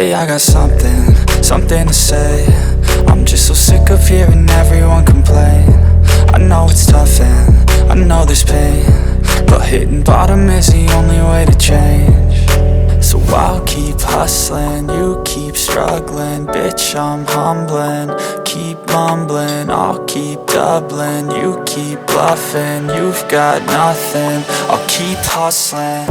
Lately I got something to say. I'm just so sick of hearing everyone complain. I know it's tough and I know there's pain, but hitting bottom is the only way to change. So I'll keep hustling, you keep struggling. Bitch, I'm humbling, keep mumbling. I'll keep doubling, you keep bluffing. You've got nothing, I'll keep hustling.